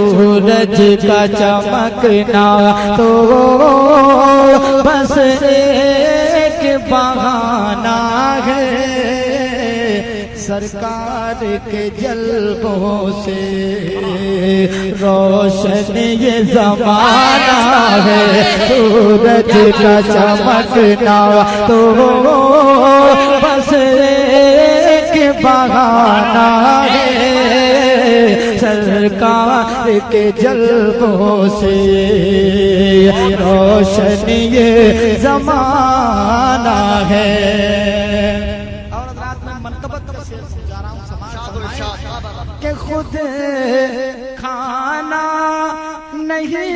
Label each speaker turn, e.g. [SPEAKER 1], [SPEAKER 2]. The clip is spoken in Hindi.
[SPEAKER 1] सूरज का चमकना तो बस एक बहाना है, सरकार के जल्बों से रोशन ये ज़माना है। सूरज का चमकना तो बस एक बहाना है, सरकार के जल्बों से रोशन ये ज़माना है। कि खुद खाना नहीं